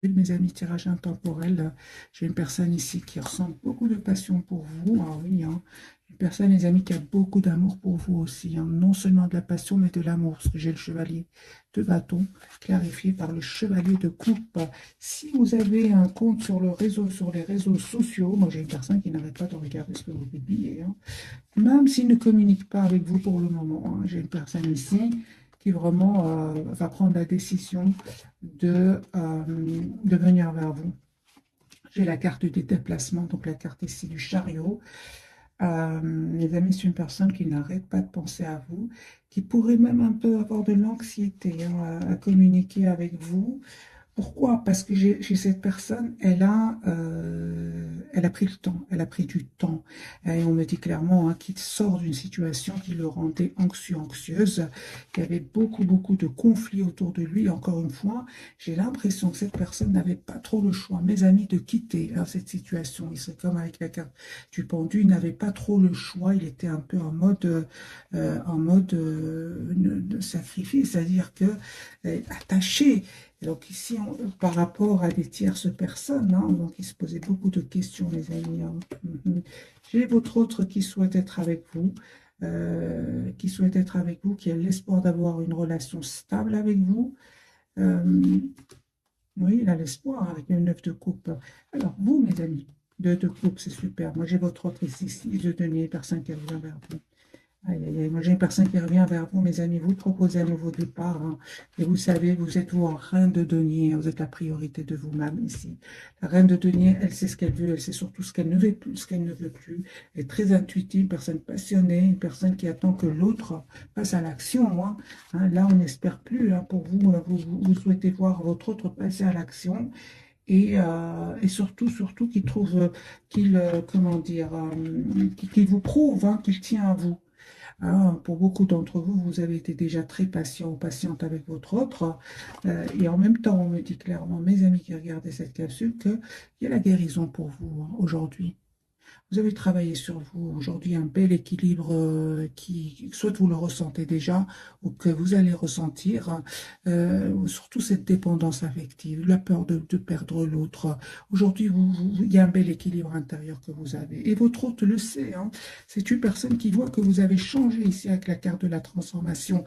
Mes amis, tirage intemporel, j'ai une personne ici qui ressent beaucoup de passion pour vous. Ah oui, hein. Une personne, mes amis, qui a beaucoup d'amour pour vous aussi, hein. Non seulement de la passion, mais de l'amour. Parce que j'ai le chevalier de bâton clarifié par le chevalier de coupe. Si vous avez un compte sur le réseau, sur les réseaux sociaux, moi j'ai une personne qui n'arrête pas de regarder ce que vous publiez, hein. Même s'il ne communique pas avec vous pour le moment, hein. J'ai une personne ici qui vraiment va prendre la décision de venir vers vous. J'ai la carte des déplacements, donc la carte ici du chariot. Les amis, c'est une personne qui n'arrête pas de penser à vous, qui pourrait même un peu avoir de l'anxiété, hein, à communiquer avec vous. Pourquoi? Parce que j'ai cette personne, elle a pris le temps, elle a pris du temps. Et on me dit clairement, hein, qu'il sort d'une situation qui le rendait anxieux, anxieuse. Il y avait beaucoup, beaucoup de conflits autour de lui. Encore une fois, j'ai l'impression que cette personne n'avait pas trop le choix, mes amis, de quitter, hein, cette situation. Il serait comme avec la carte du pendu, il n'avait pas trop le choix. Il était un peu en mode de sacrifice, c'est-à-dire que attaché. Donc ici, par rapport à des tierces personnes, hein, donc il se posait beaucoup de questions, les amis, hein. Mhm. J'ai votre autre qui souhaite être avec vous, qui a l'espoir d'avoir une relation stable avec vous. Euh, oui, il a l'espoir avec le 9 de coupe. Alors, vous, mes amis, de coupe, c'est super. Moi, j'ai votre autre ici, 6 de denier, personne qui revient vers vous. Aïe, aïe, aïe. Moi, j'ai une personne qui revient vers vous, mes amis. Vous proposez un nouveau départ, hein. Et vous savez, vous êtes vous en reine de denier, hein. Vous êtes la priorité de vous-même ici. La reine de denier, elle sait ce qu'elle veut. Elle sait surtout ce qu'elle ne veut plus, ce qu'elle ne veut plus. Elle est très intuitive, une personne passionnée, une personne qui attend que l'autre passe à l'action, hein. Hein, là, on n'espère plus, hein, pour vous, vous souhaitez voir votre autre passer à l'action. Et surtout, surtout qu'il trouve, comment dire, qu'il vous prouve, hein, qu'il tient à vous. Hein, pour beaucoup d'entre vous, vous avez été déjà très patient ou patiente avec votre autre. Et en même temps, on me dit clairement, mes amis qui regardaient cette capsule, qu'il y a la guérison pour vous, hein, aujourd'hui. Vous avez travaillé sur vous aujourd'hui un bel équilibre, qui, soit vous le ressentez déjà ou que vous allez ressentir, surtout cette dépendance affective, la peur de perdre l'autre. Aujourd'hui, il y a un bel équilibre intérieur que vous avez. Et votre hôte le sait, hein. C'est une personne qui voit que vous avez changé ici avec la carte de la transformation.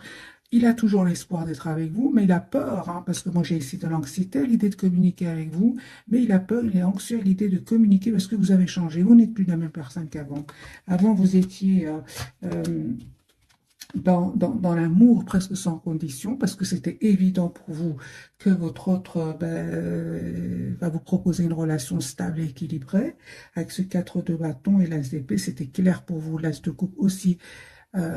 Il a toujours l'espoir d'être avec vous, mais il a peur, hein, parce que moi j'ai ici de l'anxiété à l'idée de communiquer avec vous, mais il a peur, il est anxieux à l'idée de communiquer parce que vous avez changé. Vous n'êtes plus la même personne qu'avant. Avant, vous étiez euh, dans l'amour presque sans condition, parce que c'était évident pour vous que votre autre va vous proposer une relation stable et équilibrée. Avec ce 4 de bâton et l'as d'épée, c'était clair pour vous. L'as de coupe aussi,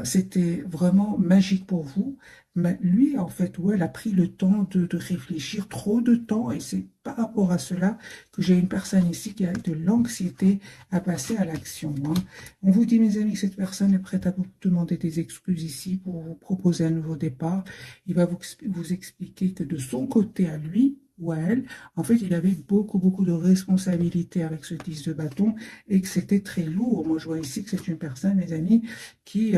c'était vraiment magique pour vous. Mais lui, en fait, où elle a pris le temps de réfléchir, trop de temps, et c'est par rapport à cela que j'ai une personne ici qui a de l'anxiété à passer à l'action, hein. On vous dit, mes amis, que cette personne est prête à vous demander des excuses ici pour vous proposer un nouveau départ. Il va vous expliquer que de son côté à lui, ou à elle, en fait, il avait beaucoup, beaucoup de responsabilités avec ce 10 de bâton et que c'était très lourd. Moi, je vois ici que c'est une personne, mes amis, qui,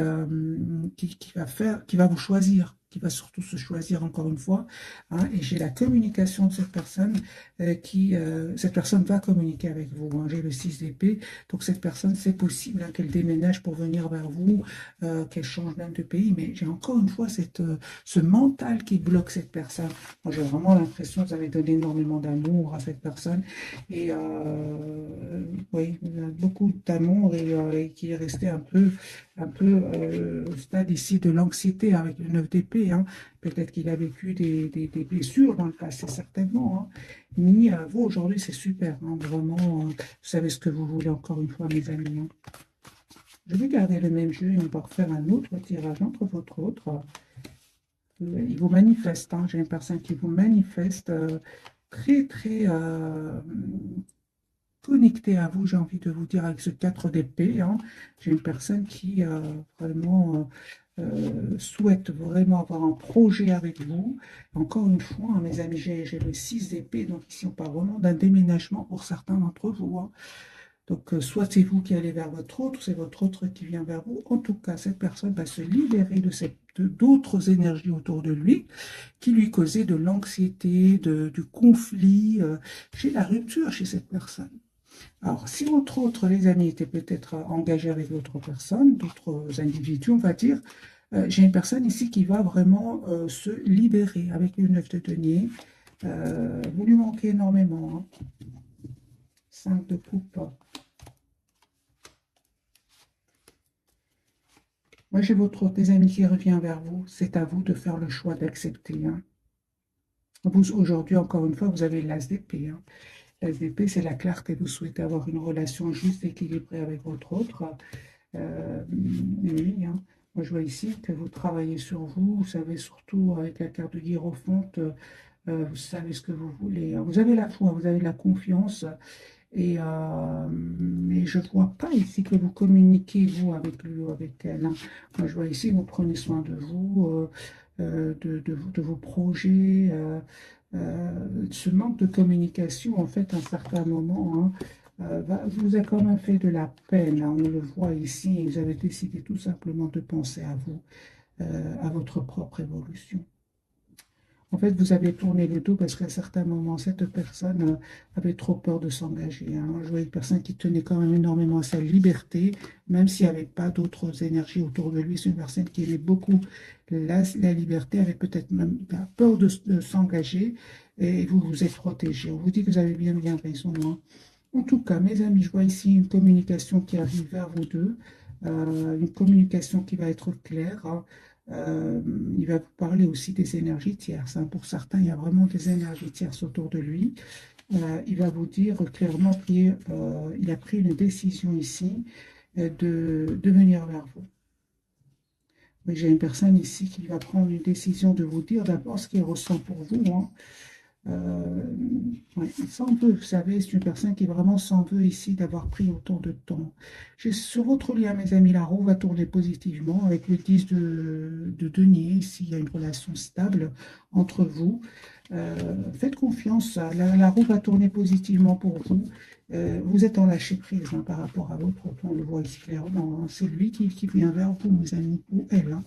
qui va vous choisir, qui va surtout se choisir encore une fois, hein. Et j'ai la communication de cette personne, cette personne va communiquer avec vous, hein. J'ai le 6 d'épée, donc cette personne, c'est possible, hein, qu'elle déménage pour venir vers vous, qu'elle change même de pays, mais j'ai encore une fois ce mental qui bloque cette personne. Moi, j'ai vraiment l'impression que vous avez donné énormément d'amour à cette personne et oui, beaucoup d'amour et qui est resté un peu au stade ici de l'anxiété avec le 9 d'épée, hein. Peut-être qu'il a vécu des blessures dans le passé, certainement, hein. Mais vous, aujourd'hui, c'est super, hein. Vraiment, vous savez ce que vous voulez encore une fois, mes amis, hein. Je vais garder le même jeu et on va refaire un autre tirage entre votre autre. Il vous manifeste, hein. J'ai une personne qui vous manifeste, très, très connectée à vous, j'ai envie de vous dire, avec ce 4 d'épée, hein. J'ai une personne qui vraiment souhaite vraiment avoir un projet avec vous. Encore une fois, hein, mes amis, j'ai le 6 d'épée, donc ici on parle vraiment d'un déménagement pour certains d'entre vous, hein. Donc, soit c'est vous qui allez vers votre autre, c'est votre autre qui vient vers vous. En tout cas, cette personne va se libérer d'autres énergies autour de lui qui lui causaient de l'anxiété, du conflit, chez la rupture chez cette personne. Alors, si votre autre, les amis, étaient peut-être engagés avec d'autres personnes, d'autres individus, on va dire, j'ai une personne ici qui va vraiment se libérer avec le 9 de denier. Vous lui manquez énormément. Hein. 5 de coupe. Moi, j'ai votre autre, des amis qui revient vers vous. C'est à vous de faire le choix d'accepter. Hein. Vous, aujourd'hui, encore une fois, vous avez l'as d'épée. Hein. L'as d'épée, c'est la clarté. Vous souhaitez avoir une relation juste, équilibrée avec votre autre. Oui, hein. Moi, je vois ici que vous travaillez sur vous. Vous savez surtout, avec la carte de hiérophante, vous savez ce que vous voulez. Hein. Vous avez la foi, vous avez la confiance. Et je ne vois pas ici que vous communiquez, vous, avec lui ou avec elle. Hein. Moi, je vois ici que vous prenez soin de vous, de vos projets. Ce manque de communication, en fait, à un certain moment, hein, vous a quand même fait de la peine. Hein. On le voit ici, et vous avez décidé tout simplement de penser à vous, à votre propre évolution. En fait, vous avez tourné le dos parce qu'à certains moments, cette personne avait trop peur de s'engager. Hein. Je voyais une personne qui tenait quand même énormément à sa liberté, même s'il n'y avait pas d'autres énergies autour de lui. C'est une personne qui aimait beaucoup la liberté, avait peut-être même peur de s'engager et vous vous êtes protégé. On vous dit que vous avez bien raison. Hein. En tout cas, mes amis, je vois ici une communication qui arrive vers vous deux, une communication qui va être claire. Hein. Il va vous parler aussi des énergies tierces. Hein. Pour certains, il y a vraiment des énergies tierces autour de lui. Il va vous dire clairement qu'il a pris une décision ici de venir vers vous. Mais j'ai une personne ici qui va prendre une décision de vous dire d'abord ce qu'il ressent pour vous. Hein. Ouais, il s'en veut, vous savez, c'est une personne qui vraiment s'en veut ici d'avoir pris autant de temps. Sur votre lien, mes amis, la roue va tourner positivement avec le 10 de denier. Ici, il y a une relation stable entre vous. Faites confiance, la roue va tourner positivement pour vous. Vous êtes en lâcher prise hein, par rapport à l'autre, on le voit ici clairement. Hein. C'est lui qui vient vers vous, mes amis, ou elle. Hein.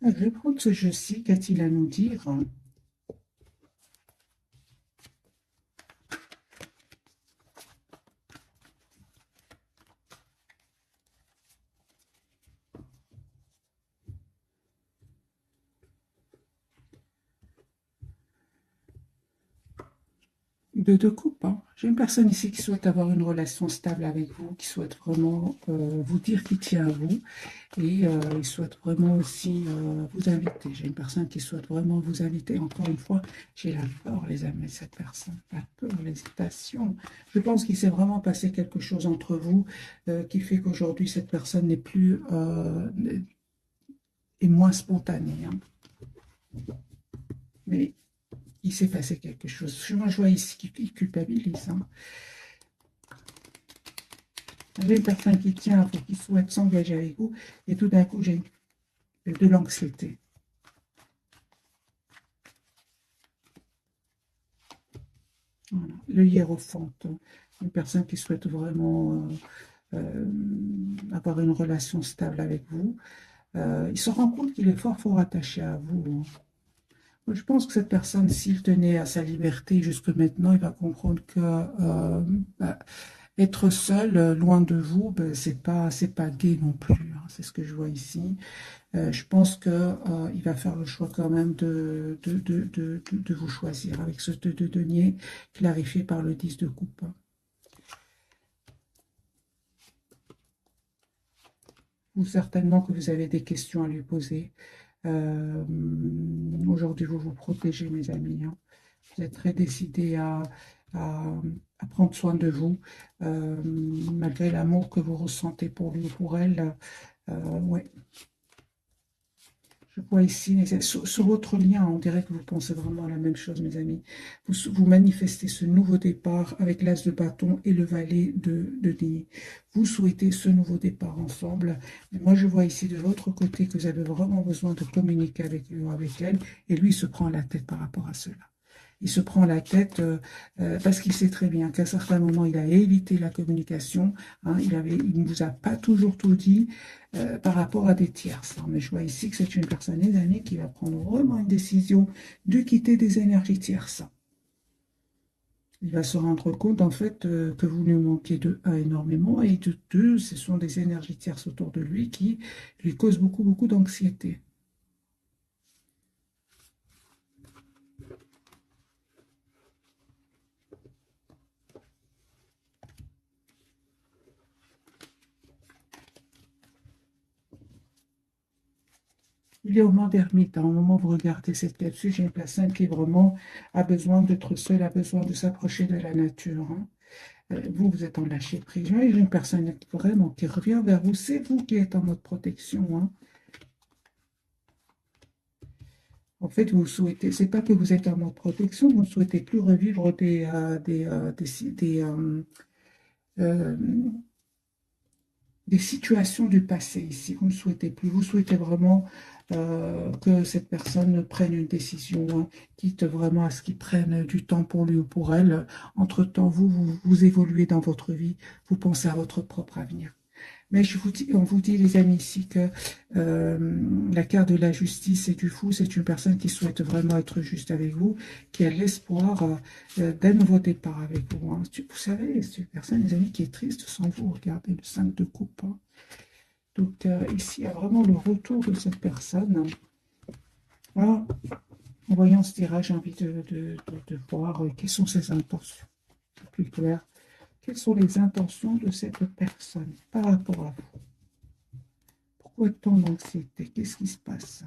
Je vais prendre ce jeu-ci, qu'a-t-il à nous dire? De coupe. Hein. J'ai une personne ici qui souhaite avoir une relation stable avec vous, qui souhaite vraiment vous dire qu'il tient à vous et il souhaite vraiment aussi vous inviter. J'ai une personne qui souhaite vraiment vous inviter. Encore une fois, j'ai la peur, les amis, de cette personne. La peur, l'hésitation. Je pense qu'il s'est vraiment passé quelque chose entre vous qui fait qu'aujourd'hui, cette personne n'est plus est moins spontanée. Hein. Mais il s'est passé quelque chose. Moi, je vois ici qu'il culpabilise. Hein. J'ai une personne qui tient à vous, qui souhaite s'engager avec vous, et tout d'un coup, j'ai de l'anxiété. Voilà. Le hiérophante, une personne qui souhaite vraiment avoir une relation stable avec vous. Il se rend compte qu'il est fort attaché à vous. Hein. Je pense que cette personne, s'il tenait à sa liberté jusque maintenant, il va comprendre que bah, être seul, loin de vous, ben, c'est pas gai non plus. Hein. C'est ce que je vois ici. Je pense qu'il va faire le choix quand même de vous choisir avec ce 2 de denier clarifié par le 10 de coupe. Ou certainement que vous avez des questions à lui poser. Aujourd'hui, vous vous protégez, mes amis. Hein. Vous êtes très décidés à, à prendre soin de vous, malgré l'amour que vous ressentez pour lui ou pour elle. Ouais. Je vois ici, sur votre lien, on dirait que vous pensez vraiment à la même chose, mes amis. Vous manifestez ce nouveau départ avec l'as de bâton et le valet de denier. Vous souhaitez ce nouveau départ ensemble. Mais moi, je vois ici de votre côté que vous avez vraiment besoin de communiquer avec lui ou avec elle. Et lui, il se prend la tête par rapport à cela. Il se prend la tête parce qu'il sait très bien qu'à certains moments, il a évité la communication. Hein, il ne vous a pas toujours tout dit par rapport à des tierces. Hein. Mais je vois ici que c'est une personne, les amis, qui va prendre vraiment une décision de quitter des énergies tierces. Il va se rendre compte, en fait, que vous lui manquez de un énormément et de deux, ce sont des énergies tierces autour de lui qui lui causent beaucoup, beaucoup d'anxiété. Il est au moment d'ermite. Hein. Au moment où vous regardez cette capsule, j'ai une personne qui vraiment a besoin d'être seule, a besoin de s'approcher de la nature. Hein. Vous, vous êtes en lâcher prise. J'ai une personne vraiment qui revient vers vous. C'est vous qui êtes en mode protection. Hein. En fait, vous souhaitez, c'est pas que vous êtes en mode protection, vous ne souhaitez plus revivre euh, des situations du passé ici. Vous ne souhaitez plus. Vous souhaitez vraiment que cette personne prenne une décision, hein, quitte vraiment à ce qu'il prenne du temps pour lui ou pour elle. Entre-temps, vous évoluez dans votre vie, vous pensez à votre propre avenir. Mais on vous dit, les amis, ici que la carte de la justice et du fou, c'est une personne qui souhaite vraiment être juste avec vous, qui a l'espoir d'un nouveau départ avec vous. Hein. Vous savez, c'est une personne, les amis, qui est triste sans vous. Regardez le 5 de coupe. Hein. Donc ici, il y a vraiment le retour de cette personne. Voilà. En voyant ce tirage, j'ai envie de voir quelles sont ses intentions. C'est plus clair. Quelles sont les intentions de cette personne par rapport à vous? Pourquoi tant d'anxiété? Qu'est-ce qui se passe?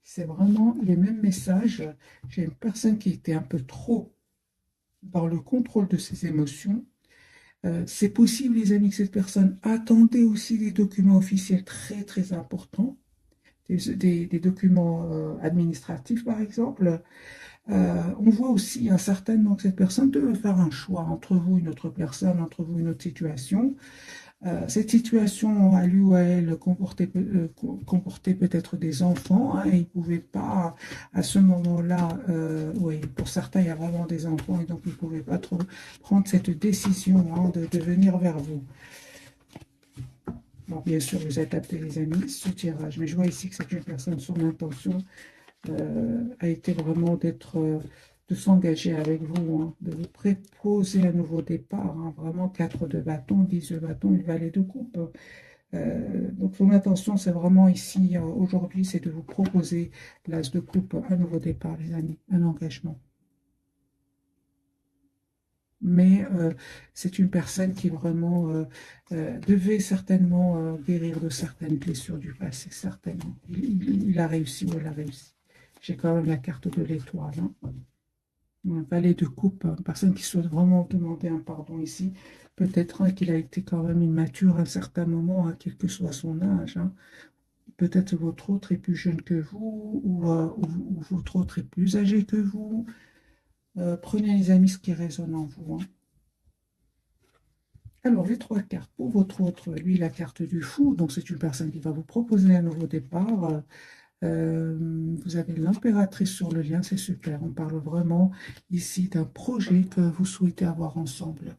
C'est vraiment les mêmes messages. J'ai une personne qui était un peu trop dans le contrôle de ses émotions. C'est possible, les amis, que cette personne attendait aussi des documents officiels très, très importants, des documents administratifs, par exemple. On voit aussi un certain nombre que cette personne devait faire un choix entre vous, une autre personne, entre vous, une autre situation. Cette situation, à lui ou à elle, comportait peut-être des enfants. Hein, et ils ne pouvaient pas, à ce moment-là, oui, pour certains, il y a vraiment des enfants, et donc ils ne pouvaient pas trop prendre cette décision hein, de venir vers vous. Bon, bien sûr, vous êtes appelés, les amis, ce tirage. Mais je vois ici que c'est une personne, son intention a été vraiment de s'engager avec vous, hein, de vous proposer un nouveau départ. Hein, vraiment, 4 de bâton, 10 de bâton, une vallée de coupe. Donc, son intention, c'est vraiment ici, aujourd'hui, c'est de vous proposer l'as de coupe, un nouveau départ, les amis, un engagement. Mais c'est une personne qui vraiment devait certainement guérir de certaines blessures du passé, certainement. Il a réussi ou elle a réussi. J'ai quand même la carte de l'étoile. Hein. Un valet de coupe, une personne qui souhaite vraiment demander un pardon ici. Peut-être hein, qu'il a été quand même immature à un certain moment, hein, quel que soit son âge. Hein. Peut-être votre autre est plus jeune que vous, ou votre autre est plus âgé que vous. Prenez les amis ce qui résonne en vous. Hein. Alors, les 3 cartes pour votre autre, lui, la carte du fou, donc c'est une personne qui va vous proposer un nouveau départ. Vous avez l'impératrice sur le lien, c'est super. On parle vraiment ici d'un projet que vous souhaitez avoir ensemble.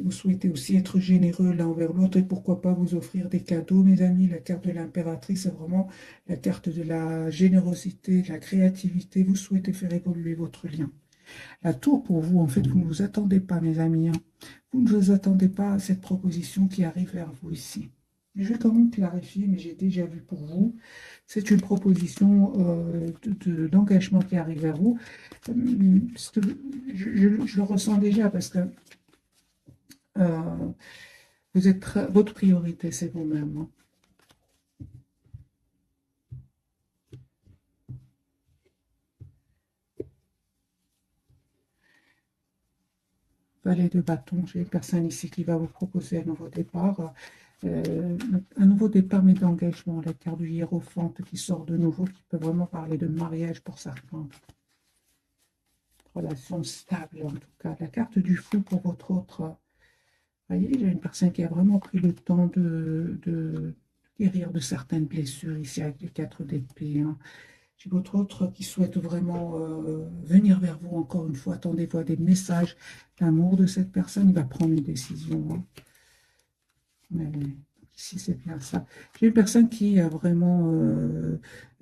Vous souhaitez aussi être généreux l'un envers l'autre et pourquoi pas vous offrir des cadeaux, mes amis. La carte de l'impératrice, c'est vraiment la carte de la générosité, de la créativité. Vous souhaitez faire évoluer votre lien. La tour pour vous, en fait, vous ne vous attendez pas, mes amis. Hein. Vous ne vous attendez pas à cette proposition qui arrive vers vous ici. Je vais quand même clarifier, mais j'ai déjà vu pour vous. C'est une proposition d'engagement qui arrive vers vous. Parce que je le ressens déjà parce que euh, vous êtes votre priorité, c'est vous-même. Hein. valet de bâton. J'ai une personne ici qui va vous proposer un nouveau départ. Un nouveau départ, mais d'engagement. La carte du hiérophante qui sort de nouveau, qui peut vraiment parler de mariage pour certains. Relation stable, en tout cas. La carte du fou pour votre autre. Vous voyez, j'ai une personne qui a vraiment pris le temps de guérir de certaines blessures, ici avec les 4 d'épée. Hein. J'ai votre autre qui souhaite vraiment venir vers vous encore une fois. Attendez-vous à des messages d'amour de cette personne. Il va prendre une décision. Hein. Mais ici, c'est bien ça. J'ai une personne qui a vraiment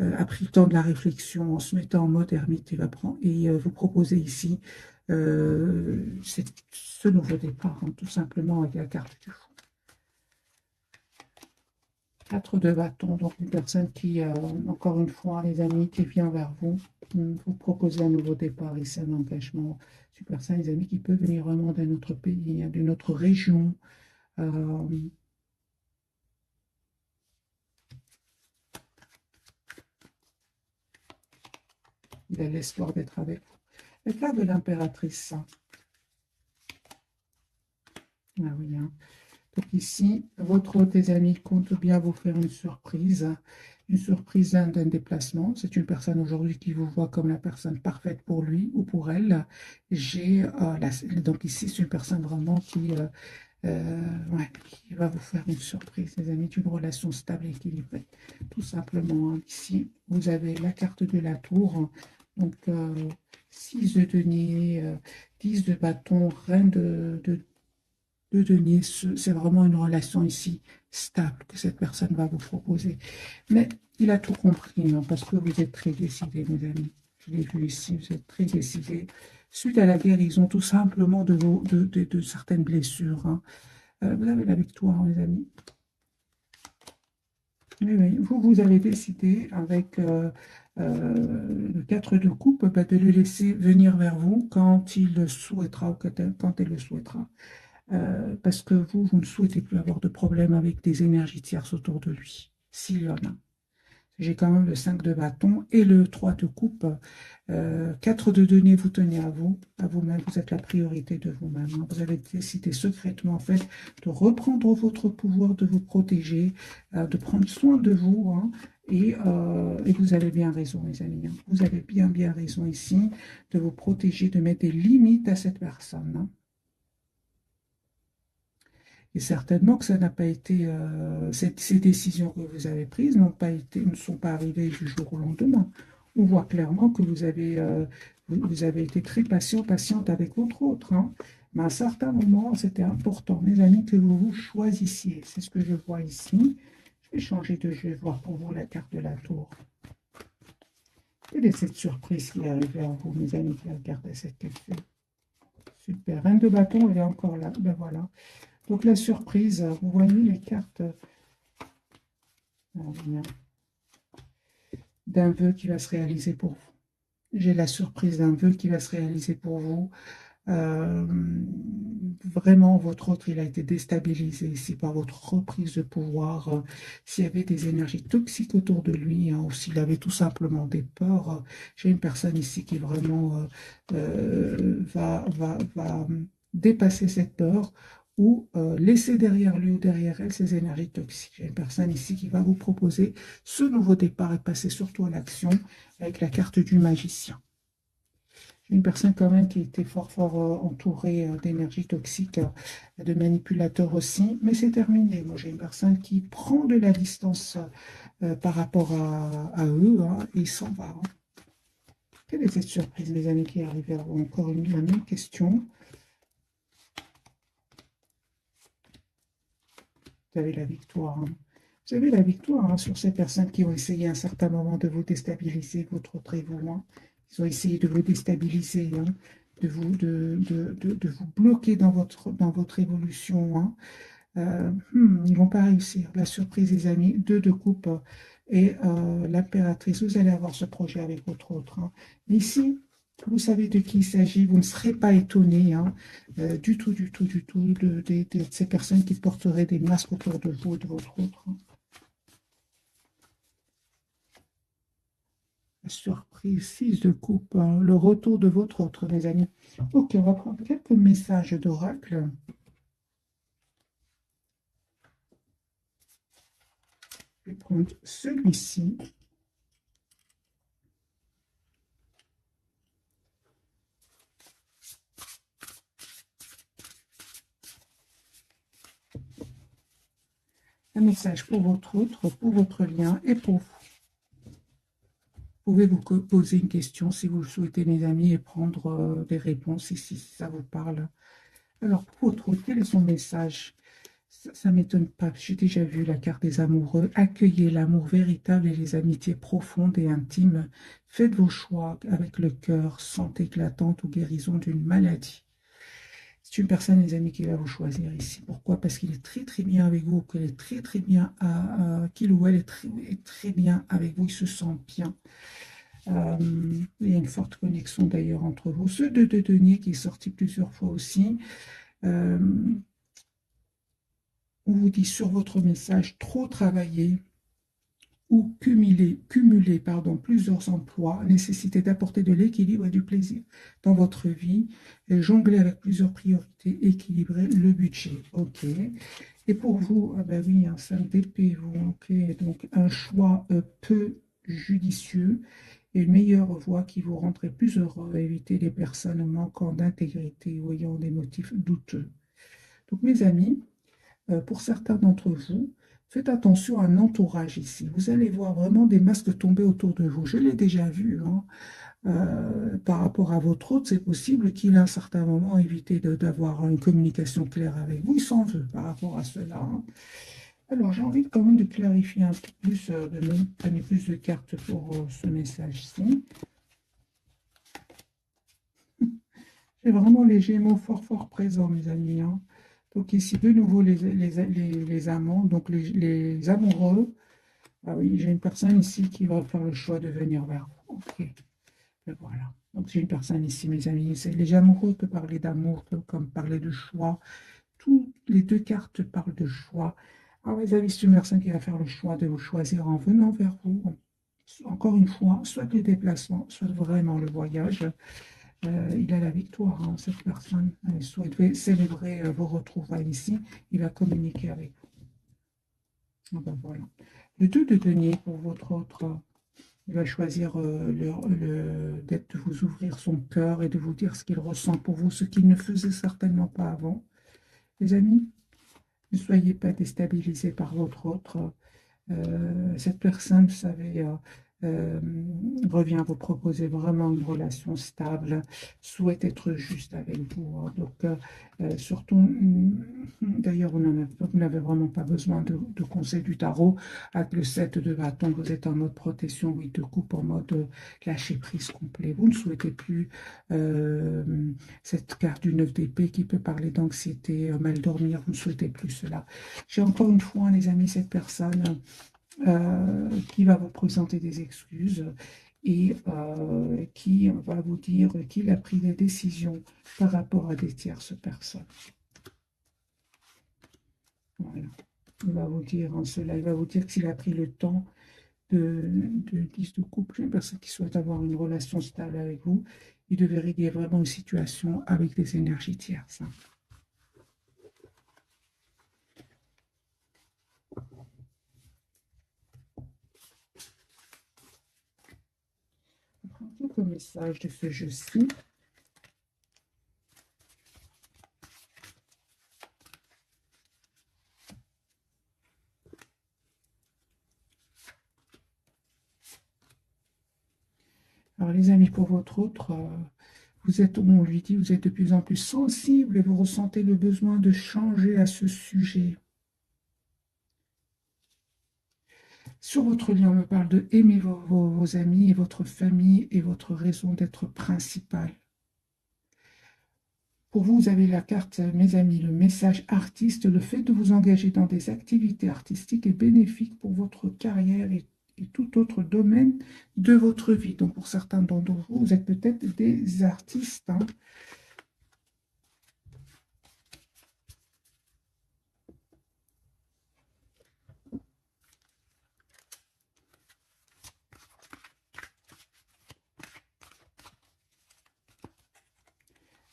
a pris le temps de la réflexion en se mettant en mode ermite et va prendre, et vous proposer ici ce nouveau départ, hein, tout simplement avec la carte du fou. 4 de bâton, donc une personne qui, encore une fois, les amis, qui vient vers vous, vous proposer un nouveau départ et c'est un engagement. C'est une personne, les amis, qui peut venir vraiment d'un autre pays, hein, d'une autre région. Il a l'espoir d'être avec vous. La carte de l'impératrice. Ah oui, hein. Donc ici, votre hôte, tes amis, compte bien vous faire une surprise d'un déplacement. C'est une personne aujourd'hui qui vous voit comme la personne parfaite pour lui ou pour elle. Donc ici, c'est une personne vraiment ouais, qui va vous faire une surprise, les amis, d'une relation stable et équilibrée. Tout simplement, hein. Ici, vous avez la carte de la tour. Donc, 6 de denier, 10 de bâton, reine de denier. C'est vraiment une relation ici stable que cette personne va vous proposer. Mais il a tout compris, hein, parce que vous êtes très décidés, mes amis. Je l'ai vu ici, vous êtes très décidés. Suite à la guérison, tout simplement, de certaines blessures. Hein. Vous avez la victoire, mes amis. Oui, oui. Vous avez décidé, avec le 4 de coupe, bah, de le laisser venir vers vous quand il le souhaitera ou quand elle le souhaitera. Parce que vous ne souhaitez plus avoir de problème avec des énergies tierces autour de lui, s'il y en a. J'ai quand même le 5 de bâton et le 3 de coupe. 4 de denier, vous tenez à vous-même. Vous êtes la priorité de vous-même. Hein. Vous avez décidé secrètement, en fait, de reprendre votre pouvoir, de vous protéger, de prendre soin de vous. Hein. Et vous avez bien raison, mes amis. Hein. Vous avez bien raison ici de vous protéger, de mettre des limites à cette personne. Hein. Et certainement que ça n'a pas été, ces décisions que vous avez prises ne sont pas arrivées du jour au lendemain. On voit clairement que vous avez été très patiente avec votre autre. Hein. Mais à un certain moment, c'était important, mes amis, que vous vous choisissiez. C'est ce que je vois ici. Je vais changer de jeu, voir pour vous la carte de la tour. Quelle est cette surprise qui est arrivée à vous, mes amis, qui regardez cette question? Super. Reine de bâton, elle est encore là. Ben voilà. Donc la surprise, vous voyez les cartes d'un vœu qui va se réaliser pour vous. J'ai la surprise d'un vœu qui va se réaliser pour vous. Vraiment, votre autre, il a été déstabilisé ici par votre reprise de pouvoir. S'il y avait des énergies toxiques autour de lui, hein, ou s'il avait tout simplement des peurs, j'ai une personne ici qui vraiment va dépasser cette peur ou laisser derrière lui ou derrière elle ces énergies toxiques. J'ai une personne ici qui va vous proposer ce nouveau départ et passer surtout à l'action avec la carte du magicien. Une personne quand même qui était fort entourée d'énergie toxique, de manipulateurs aussi, mais c'est terminé. Moi, j'ai une personne qui prend de la distance par rapport à eux, hein, et il s'en va. Hein. Quelle est cette surprise, les amis, qui arrivent à vous? Encore la même question. Vous avez la victoire. Hein. Vous avez la victoire hein, sur ces personnes qui ont essayé à un certain moment de vous déstabiliser, votre autre et vous. Hein. Ils ont essayé de vous déstabiliser, hein, de vous bloquer dans votre évolution. Hein. Ils ne vont pas réussir. La surprise, les amis, 2 de coupe et l'impératrice. Vous allez avoir ce projet avec votre autre. Hein. Mais ici, vous savez de qui il s'agit. Vous ne serez pas étonné hein, du tout de ces personnes qui porteraient des masques autour de vous et de votre autre. Hein. La surprise, 6 de coupe, hein, le retour de votre autre, mes amis. Ok, on va prendre quelques messages d'oracle. Je vais prendre celui-ci. Un message pour votre autre, pour votre lien et pour vous. Vous pouvez vous poser une question si vous le souhaitez, mes amis, et prendre des réponses ici, si ça vous parle. Alors, pour votre autre, quel est son message? Ça ne m'étonne pas, j'ai déjà vu la carte des amoureux. Accueillez l'amour véritable et les amitiés profondes et intimes. Faites vos choix avec le cœur, santé éclatante ou guérison d'une maladie. C'est une personne, les amis, qui va vous choisir ici. Pourquoi? Parce qu'il est très très bien avec vous, qu'il est très très bien, qu'il ou elle est très bien avec vous, il se sent bien. Il y a une forte connexion d'ailleurs entre vous. Ce de denier qui est sorti plusieurs fois aussi. Euh, on vous dit sur votre message, trop travailler ou cumuler plusieurs emplois, nécessité d'apporter de l'équilibre et du plaisir dans votre vie, et jongler avec plusieurs priorités, équilibrer le budget. OK. Et pour vous, ah ben oui, un 5 d'épée, vous, OK, donc un choix peu judicieux et une meilleure voie qui vous rendrait plus heureux, éviter les personnes manquant d'intégrité ou ayant des motifs douteux. Donc mes amis, pour certains d'entre vous, faites attention à un entourage ici. Vous allez voir vraiment des masques tomber autour de vous. Je l'ai déjà vu, hein. Par rapport à votre hôte, c'est possible qu'il, à un certain moment, évité d'avoir une communication claire avec vous. Il s'en veut par rapport à cela, hein. Alors, j'ai envie quand même de clarifier un peu plus, de donner plus de cartes pour ce message-ci. J'ai vraiment les Gémeaux fort, fort présents, mes amis, hein. Donc ici, de nouveau, les amants, donc les amoureux. Ah oui, j'ai une personne ici qui va faire le choix de venir vers vous. Ok, et voilà. Donc j'ai une personne ici, mes amis. Les amoureux peuvent parler d'amour, comme parler de choix. Toutes les deux cartes parlent de choix. Alors mes amis, c'est une personne qui va faire le choix de vous choisir en venant vers vous. Encore une fois, soit les déplacements, soit vraiment le voyage. Il a la victoire, hein, cette personne. Elle souhaite célébrer vos retrouvailles ici. Il va communiquer avec vous. Ah ben voilà. Le 2 de denier pour votre autre. Il va choisir de vous ouvrir son cœur et de vous dire ce qu'il ressent pour vous, ce qu'il ne faisait certainement pas avant. Les amis, ne soyez pas déstabilisés par votre autre. Cette personne, vous savez, euh, revient vous proposer vraiment une relation stable, souhaite être juste avec vous, hein. Donc, surtout, d'ailleurs, vous n'avez vraiment pas besoin de conseil du tarot. Avec le 7 de bâton, vous êtes en mode protection, 8 de coupe, en mode lâcher prise complet. Vous ne souhaitez plus euh, cette carte du 9 d'épée qui peut parler d'anxiété, mal dormir, vous ne souhaitez plus cela. J'ai encore une fois, les amis, cette personne qui va vous présenter des excuses et qui va vous dire qu'il a pris des décisions par rapport à des tierces personnes. Voilà. Il va vous dire cela, il va vous dire qu'il a pris le temps de 10 de couple, une personne qui souhaite avoir une relation stable avec vous, il devait régler vraiment une situation avec des énergies tierces, hein. On prend quelques messages de ce jeu-ci. Alors les amis, pour votre autre, vous êtes, on lui dit, vous êtes de plus en plus sensible et vous ressentez le besoin de changer à ce sujet. Sur votre lien, on me parle de aimer vos amis et votre famille et votre raison d'être principale. Pour vous, vous avez la carte, mes amis, le message artiste. Le fait de vous engager dans des activités artistiques est bénéfique pour votre carrière et tout autre domaine de votre vie. Donc, pour certains d'entre vous, vous êtes peut-être des artistes, hein.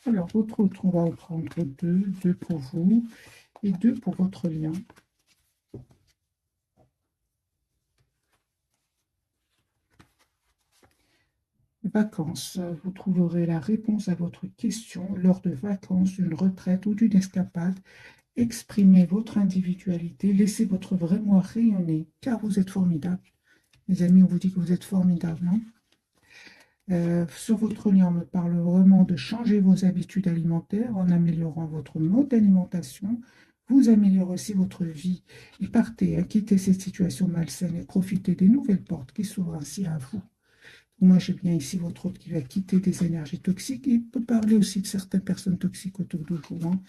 Alors, votre autre, on va en prendre deux pour vous et deux pour votre lien. Vacances. Vous trouverez la réponse à votre question lors de vacances, d'une retraite ou d'une escapade. Exprimez votre individualité, laissez votre vrai moi rayonner, car vous êtes formidable. Les amis, on vous dit que vous êtes formidable, hein. Sur votre lien, on me parle vraiment de changer vos habitudes alimentaires en améliorant votre mode d'alimentation. Vous améliorez aussi votre vie et partez, à quitter cette situation malsaine et profitez des nouvelles portes qui s'ouvrent ainsi à vous. Moi, j'ai bien ici votre hôte qui va quitter des énergies toxiques et peut parler aussi de certaines personnes toxiques autour de vous, hein.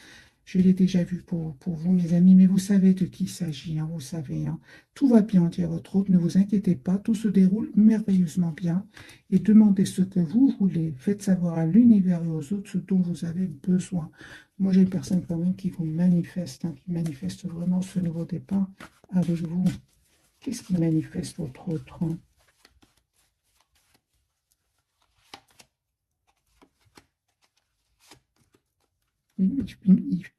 Je l'ai déjà vu pour vous, mes amis, mais vous savez de qui il s'agit, hein, vous savez, hein. Tout va bien, dit à votre hôte, ne vous inquiétez pas, tout se déroule merveilleusement bien. Et demandez ce que vous voulez. Faites savoir à l'univers et aux autres ce dont vous avez besoin. Moi, j'ai une personne quand même qui vous manifeste, hein, qui manifeste vraiment ce nouveau départ avec vous. Qu'est-ce qui manifeste votre autre, hein? Il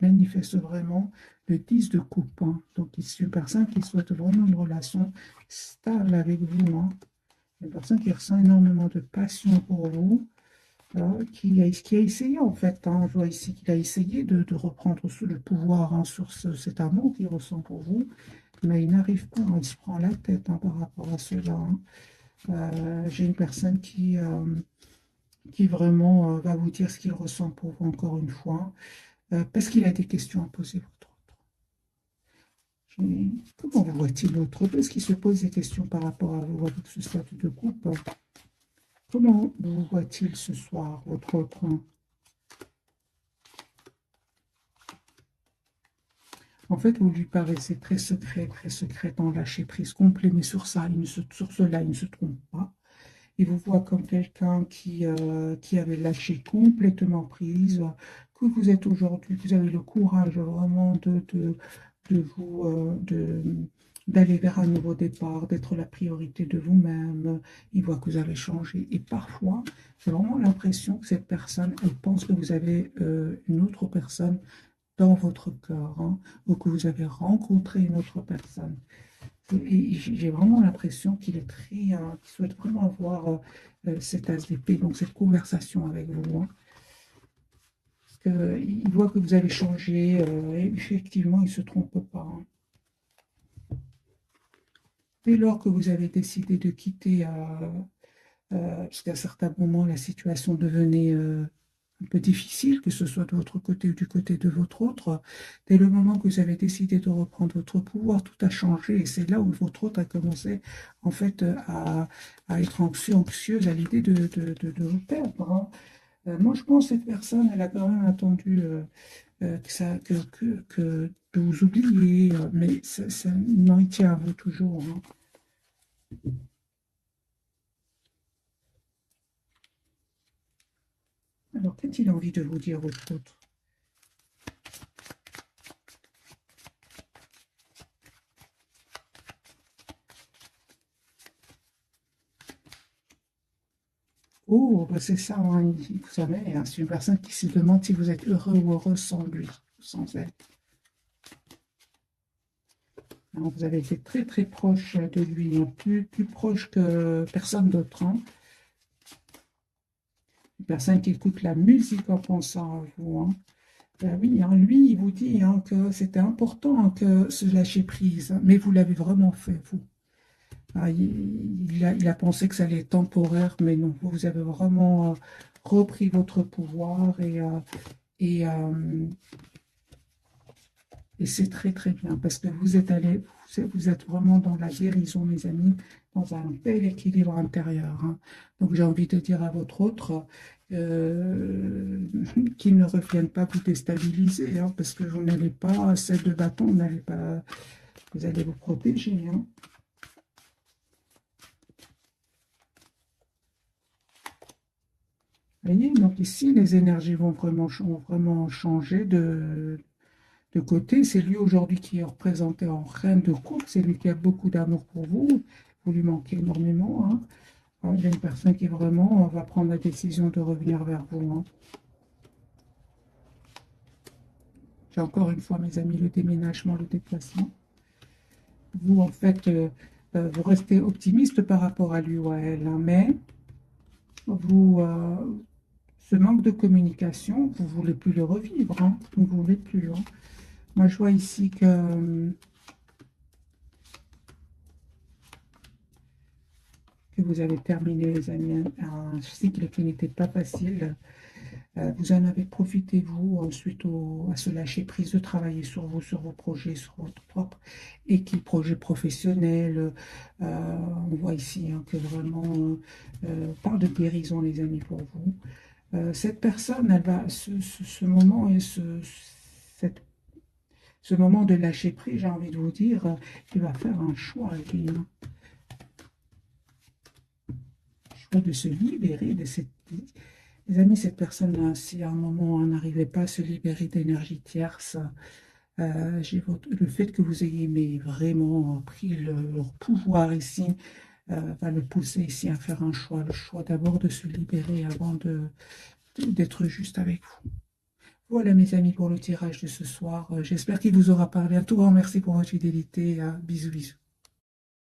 manifeste vraiment le 10 de coupe, hein. Donc, c'est une personne qui souhaite vraiment une relation stable avec vous, hein. Une personne qui ressent énormément de passion pour vous, qui a essayé en fait, hein. Je vois ici qu'il a essayé de reprendre sous le pouvoir, hein, sur cet amour qu'il ressent pour vous, mais il n'arrive pas, hein. Il se prend la tête, hein, par rapport à cela, hein. J'ai une personne qui vraiment va vous dire ce qu'il ressent pour vous encore une fois, parce qu'il a des questions à poser, votre autre. Comment vous voit-il l'autre? Est-ce qu'il se pose des questions par rapport à vous avec ce statut de couple? Comment vous voit-il ce soir, votre autre? En fait, vous lui paraissez très secret, en lâcher prise complet, mais sur ça, sur cela, il ne se trompe pas. Il vous voit comme quelqu'un qui avait lâché complètement prise, que vous êtes aujourd'hui, vous avez le courage vraiment d'aller vers un nouveau départ, d'être la priorité de vous-même. Il voit que vous avez changé. Et parfois, j'ai vraiment l'impression que cette personne, elle pense que vous avez une autre personne dans votre cœur, hein, ou que vous avez rencontré une autre personne. Et j'ai vraiment l'impression qu'il est qu'il souhaite vraiment avoir cet as d'épée, donc cette conversation avec vous, hein, parce qu'il voit que vous avez changé, et effectivement, il ne se trompe pas, hein. Dès lors que vous avez décidé de quitter, parce qu'à certains moments, la situation devenait un peu difficile, que ce soit de votre côté ou du côté de votre autre. Dès le moment que vous avez décidé de reprendre votre pouvoir, tout a changé. Et c'est là où votre autre a commencé, en fait, à être anxieuse à l'idée de vous perdre, hein. Moi, je pense que cette personne, elle a quand même attendu que de vous oublier, mais non, il tient à vous toujours, hein. Alors, qu'a-t-il envie de vous dire, votre autre? Oh, bah c'est ça, hein, vous savez, hein, c'est une personne qui se demande si vous êtes heureux ou heureuse sans lui, sans elle. Alors, vous avez été très proche de lui, hein, plus proche que personne d'autre, hein. Une personne qui écoute la musique en pensant à vous, hein. Ben oui, hein, lui, il vous dit, hein, que c'était important, hein, que se lâcher prise, hein, mais vous l'avez vraiment fait, vous. Ah, il a pensé que ça allait être temporaire, mais non, vous avez vraiment repris votre pouvoir et, et c'est très bien parce que vous êtes vraiment dans la guérison, mes amis, dans un bel équilibre intérieur, hein. Donc j'ai envie de dire à votre autre qu'il ne revienne pas vous déstabiliser, hein, parce que vous n'allez pas, celle de bâton, vous n'allez pas, vous allez vous protéger, hein. Vous voyez, donc ici, les énergies ont vraiment changé de côté. C'est lui aujourd'hui qui est représenté en reine de coupe. C'est lui qui a beaucoup d'amour pour vous. Vous lui manquez énormément, hein. Il y a une personne qui vraiment va prendre la décision de revenir vers vous, hein. J'ai encore une fois, mes amis, le déménagement, le déplacement. Vous, en fait, vous restez optimiste par rapport à lui ou à elle, hein, mais vous, ce manque de communication, vous ne voulez plus le revivre, hein, vous ne voulez plus. Hein. Moi, je vois ici que vous avez terminé, les amis, un cycle qui n'était pas facile. Vous en avez profité, vous, ensuite à se lâcher prise, de travailler sur vous, sur vos projets, sur votre propre équipe, projet professionnel. On voit ici hein, que vraiment, parle de guérison, les amis, pour vous. Cette personne, elle va, ce moment et cette- ce moment de lâcher prise, j'ai envie de vous dire, il va faire un choix, lui, hein. Choix de se libérer de cette... Les amis, cette personne-là, si à un moment on n'arrivait pas à se libérer d'énergie tierce, le fait que vous ayez mais vraiment pris leur pouvoir ici, va le pousser ici à faire un choix, le choix d'abord de se libérer avant d'être juste avec vous. Voilà mes amis pour le tirage de ce soir. J'espère qu'il vous aura parlé. Un tout grand merci pour votre fidélité. Bisous, bisous.